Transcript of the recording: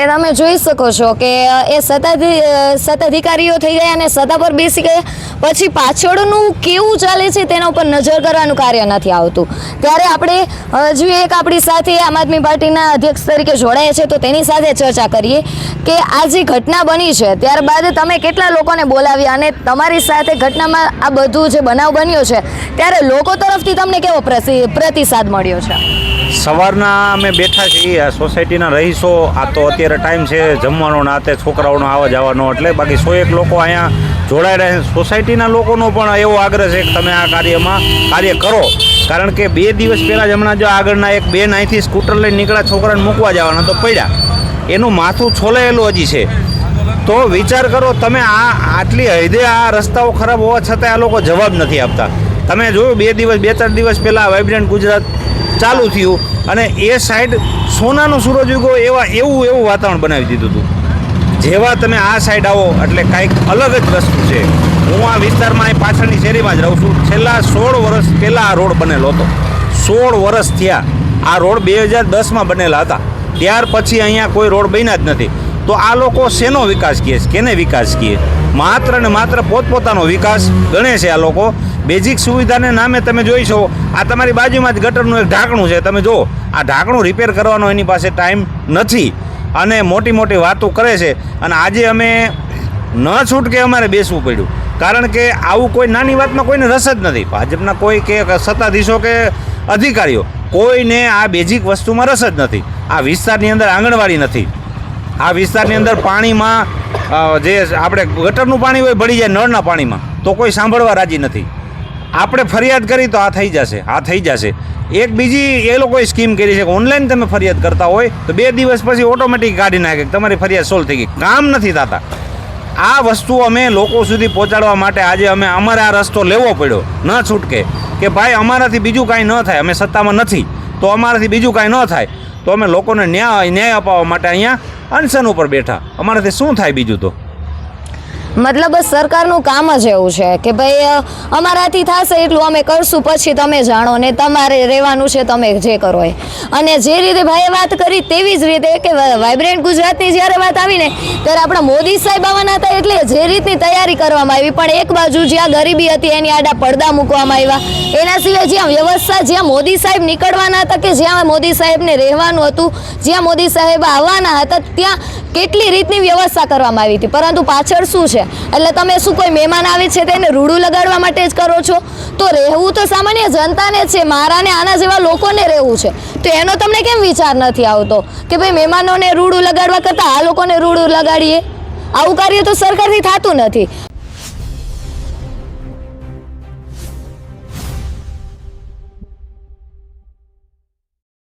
તમે જોઈ શકો છો કે એ સત્તાધિકારીઓ થઈ ગયા અને સત્તા પર બેસી ગયા પછી પાછળનું કેવું ચાલે છે તેના ઉપર નજર કરવાનું કાર્ય નથી આવતું। ત્યારે આપણે હજુ એક આપણી સાથે આમ આદમી પાર્ટીના અધ્યક્ષ તરીકે જોડાયા છે તો તેની સાથે ચર્ચા કરીએ કે આ જે ઘટના બની છે ત્યારબાદ તમે કેટલા લોકોને બોલાવ્યા અને તમારી સાથે ઘટનામાં આ બધું જે બનાવ બન્યો છે ત્યારે લોકો તરફથી તમને કેવો પ્રતિસાદ મળ્યો છે? સવારના અમે બેઠા છીએ આ સોસાયટીના રહીશો, આ તો અત્યારે ટાઈમ છે જમવાનો ને આતે છોકરાઓનો આવવા જવાનો, એટલે બાકી 101 લોકો અહીંયા જોડાઈ રહ્યા છે। સોસાયટીના લોકોનો પણ એવો આગ્રહ છે કે તમે આ કાર્ય કરો, કારણ કે 2 દિવસ પહેલાં જ હમણાં જો આગળના એક બેન અહીંથી સ્કૂટર લઈને નીકળ્યા, છોકરાને મૂકવા જવાના તો પડ્યા, એનું માથું છોલાયેલું હજી છે। તો વિચાર કરો તમે, આટલી હદે આ રસ્તાઓ ખરાબ હોવા છતાં આ લોકો જવાબ નથી આપતા। તમે જોયું 2-4 દિવસ પહેલાં વાઇબ્રન્ટ ગુજરાત ચાલુ થયું અને એ સાઈડ સોનાનો સૂરજ ઉગ્યો એવું વાતાવરણ બનાવી દીધું હતું। જેવા તમે આ સાઈડ આવો એટલે કાંઈક અલગ જ વસ્તુ છે। હું આ વિસ્તારમાં અહીં પાછળની શેરીમાં જ રહું છું। છેલ્લા 16 વર્ષ પહેલાં આ રોડ બનેલો હતો, 16 વર્ષ થયા। આ રોડ 2010માં બનેલા હતા, ત્યાર પછી અહીંયા કોઈ રોડ બન્યા જ નથી। તો આ લોકો શેનો વિકાસ કહે છે, કેને વિકાસ કહે? માત્ર ને માત્ર પોતપોતાનો વિકાસ ગણે છે આ લોકો। બેઝિક સુવિધાને નામે તમે જોઈ છો, આ તમારી બાજુમાં જ ગટરનું એક ઢાંકણું છે, તમે જુઓ આ ઢાંકણું રિપેર કરવાનો એની પાસે ટાઈમ નથી અને મોટી મોટી વાતો કરે છે। અને આજે અમે ન છૂટકે અમારે બેસવું પડ્યું, કારણ કે આવું કોઈ નાની વાતમાં કોઈને રસ જ નથી। ભાજપના કોઈ કે સત્તાધીશો કે અધિકારીઓ કોઈને આ બેઝિક વસ્તુમાં રસ જ નથી। આ વિસ્તારની અંદર આંગણવાડી નથી, આ વિસ્તારની અંદર પાણીમાં જે આપણે ગટરનું પાણી હોય ભળી જાય નળના પાણીમાં, તો કોઈ સાંભળવા રાજી નથી। આપણે ફરિયાદ કરી તો આ થઈ જશે। એક બીજી એ લોકોએ સ્કીમ કરી છે કે ઓનલાઈન તમે ફરિયાદ કરતા હોય તો 2 દિવસ પછી ઓટોમેટિક કાઢી નાખે કે તમારી ફરિયાદ સોલ્વ થઈ ગઈ। કામ નથી થતા। આ વસ્તુ અમે લોકો સુધી પહોંચાડવા માટે આજે અમારે આ રસ્તો લેવો પડ્યો, ન છૂટકે, કે ભાઈ અમારાથી બીજું કાંઈ ન થાય, અમે સત્તામાં નથી તો અમારાથી બીજું કાંઈ ન થાય, તો અમે લોકોને ન્યાય અપાવવા માટે અહીંયા અનશન ઉપર બેઠા। અમારાથી શું થાય બીજું? તો મતલબ સરકારનું કામ જ એવું છે કે ભાઈ અમારાથી થશે એટલું અમે કરશું, પછી તમે જાણો ને તમારે રહેવાનું છે, તમે જે કરો એ। અને જે રીતે ભાઈએ વાત કરી તેવી જ રીતે કે વાઇબ્રન્ટ ગુજરાતની જ્યારે વાત આવી ને ત્યારે આપણા મોદી સાહેબ આવવાના હતા, એટલે જે રીતની તૈયારી કરવામાં આવી, પણ એક બાજુ જ્યાં ગરીબી હતી એની આડા પડદા મૂકવામાં આવ્યા। એના સિવાય જ્યાં વ્યવસ્થા, જ્યાં મોદી સાહેબ નીકળવાના હતા કે જ્યાં મોદી સાહેબને રહેવાનું હતું, જ્યાં મોદી સાહેબ આવવાના હતા ત્યાં કેટલી રીતની વ્યવસ્થા કરવામાં આવી હતી, પરંતુ પાછળ શું છે? એટલે તમે શું કોઈ મહેમાન આવે છે તેને રૂડું લગાડવા માટે જ કરો છો? તો રહેવું તો સામાન્ય જનતાને છે, મારા ને આના જેવા લોકોને રહેવું છે, તો એનો તમને કેમ વિચાર નથી આવતો કે ભાઈ મહેમાનોને રૂડું લગાડવા કરતાં આ લોકોને રૂડું લગાડીએ? આવું કાર્ય તો સરકારથી થતું નથી।